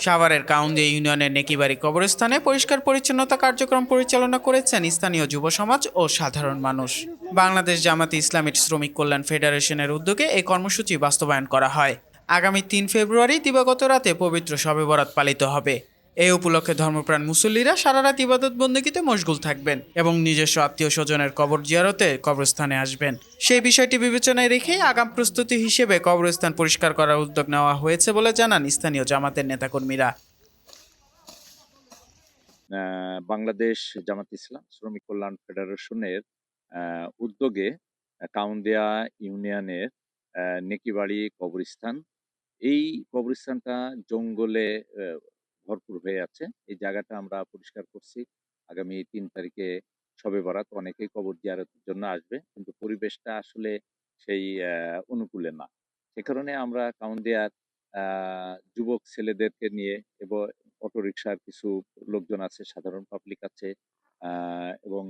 সাভারের কাউন্দিয়া ইউনিয়নের নেকিবাড়ি কবরস্থানে পরিষ্কার পরিচ্ছন্নতা কার্যক্রম পরিচালনা করেছেন স্থানীয় যুব সমাজ ও সাধারণ মানুষ। বাংলাদেশ জামাতে ইসলামীর শ্রমিক কল্যাণ ফেডারেশনের উদ্যোগে এই কর্মসূচি বাস্তবায়ন করা হয়। আগামী ৩ ফেব্রুয়ারি দিবাগত রাতে পবিত্র শবে বরাত পালিত হবে। এই উপলক্ষে ধর্মপ্রাণ মুসল্লিরা সারা রাত ইবাদত বন্দেগীতে মশগুল থাকবেন এবং নিজস্ব আত্মীয় স্বজনের কবর জিয়ারতে কবরস্থানে আসবেন। সেই বিষয়টি বিবেচনায় রেখে আগাম প্রস্তুতি হিসেবে কবরস্থান পরিষ্কার করার উদ্যোগ নেওয়া হয়েছে বলে জানান স্থানীয় জামাতের নেতাকর্মীরা। বাংলাদেশ জামাত ইসলাম শ্রমিক কল্যাণ ফেডারেশনের উদ্যোগে কাউন্দিয়া ইউনিয়নের নেকিবাড়ি কবরস্থান, এই কবরস্থানটা জঙ্গলে ভরপুর হয়ে আছে। এই জায়গাটা আমরা পরিষ্কার করছি। আগামী ৩ তারিখে শবে বরাত, অনেকেই কবর জিয়ারতের জন্য আসবে, কিন্তু পরিবেশটা আসলে সেই অনুকূলে না। সে কারণে আমরা কাউন্দিয়ার যুবক ছেলেদেরকে নিয়ে এবং অটোরিকশার কিছু লোকজন আছে, সাধারণ পাবলিক আছে, এবং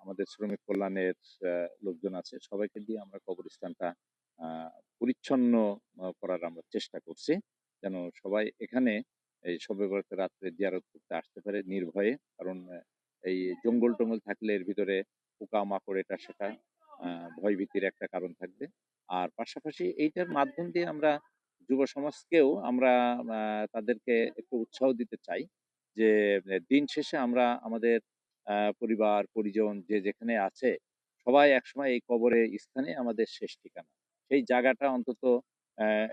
আমাদের শ্রমিক কল্যাণের লোকজন আছে, সবাইকে দিয়ে আমরা কবরস্থানটা পরিচ্ছন্ন করার আমরা চেষ্টা করছি, যেন সবাই এখানে এই শবে বরাতের রাত্রে জিয়ারত করতে আসতে পারে নির্ভয়ে। কারণ এই জঙ্গল টঙ্গল থাকলে এর ভিতরে পোকা মাকড় এটা সেটা ভয় ভীতির একটা কারণ থাকবে। আর পাশাপাশি এইটার মাধ্যম দিয়ে আমরা যুব সমাজকেও আমরা তাদেরকে একটু উৎসাহ দিতে চাই যে দিন শেষে আমরা আমাদের পরিবার পরিজন যে যেখানে আছে সবাই একসময় এই কবরে স্থানে আমাদের শেষ ঠিকানা। সেই জায়গাটা অন্তত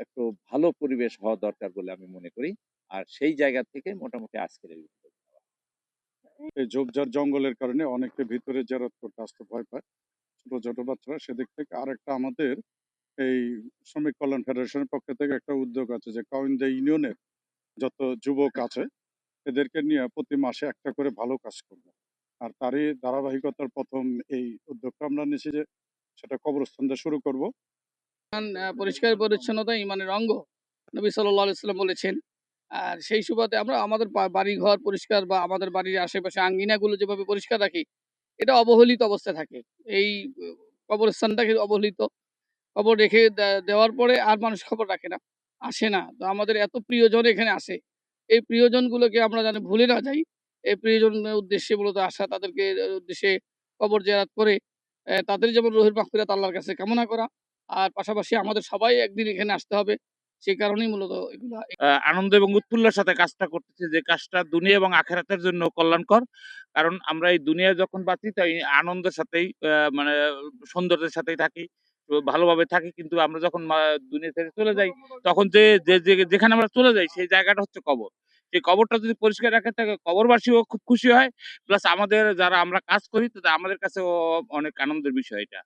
একটু ভালো পরিবেশ হওয়া দরকার বলে আমি মনে করি। আর সেই জায়গা থেকে মোটামুটি আজকের এই উদ্যোগ নেওয়া। এই ঝোপঝাড় জঙ্গলের কারণে অনেকে ভিতরে জিয়ারত করতে আসতে ভয় পায়, ছোট ছোট বাচ্চারা। সেদিক থেকে আরেকটা আমাদের এই শ্রমিক কল্যাণ ফেডারেশনের পক্ষ থেকে একটা উদ্যোগ আছে যে কাউন্দিয়া ইউনিয়নের যত যুবক আছে এদেরকে নিয়ে প্রতি মাসে একটা করে ভালো কাজ করবে। আর তারই ধারাবাহিকতার প্রথম এই উদ্যোগটা আমরা নিয়েছি যে সেটা কবরস্থান দিয়ে শুরু করব। পরিষ্কার পরিচ্ছন্নতা ইমানের অঙ্গ, নবী সাল্লাল্লাহু আলাইহি ওয়াসাল্লাম বলেছেন। আর সেই সুবাদে আমরা আমাদের বাড়ি ঘর পরিষ্কার বা আমাদের বাড়ির আশেপাশে আঙ্গিনাগুলো যেভাবে পরিষ্কার রাখি, এটা অবহেলিত অবস্থায় থাকে। এই কবরস্থানটাকে অবহেলিত, কবর রেখে দেওয়ার পরে আর মানুষ খবর রাখে না, আসে না। তো আমাদের এত প্রিয়জন এখানে আসে, এই প্রিয়জনগুলোকে আমরা যেন ভুলে না যাই। এই প্রিয়জনের উদ্দেশ্যে মূলত আসা, তাদেরকে উদ্দেশ্যে কবর জিয়ারত করে তাদের যেমন রুহের মাগফিরাত আল্লাহর কাছে কামনা করা। আর পাশাপাশি আমাদের সবাই একদিন এখানে আসতে হবে, সেই কারণেই মূলত এগুলা। আনন্দ এবং উৎফুল্লের সাথে কাজটা করতেছি, যে কাজটা দুনিয়া এবং আখেরাতের জন্য কল্যাণকর। কারণ আমরা এই দুনিয়ায় যখন বাঁচি তাই আনন্দের সাথেই মানে সৌন্দর্যের সাথেই থাকি, তো ভালোভাবে থাকি। কিন্তু আমরা যখন দুনিয়া থেকে চলে যাই, তখন যেখানে আমরা চলে যাই সেই জায়গাটা হচ্ছে কবর। সেই কবরটা যদি পরিষ্কার রাখে থাকে, কবরবাসীও খুব খুশি হয়, প্লাস আমাদের যারা আমরা কাজ করি তাদের আমাদের কাছেও অনেক আনন্দের বিষয় এটা।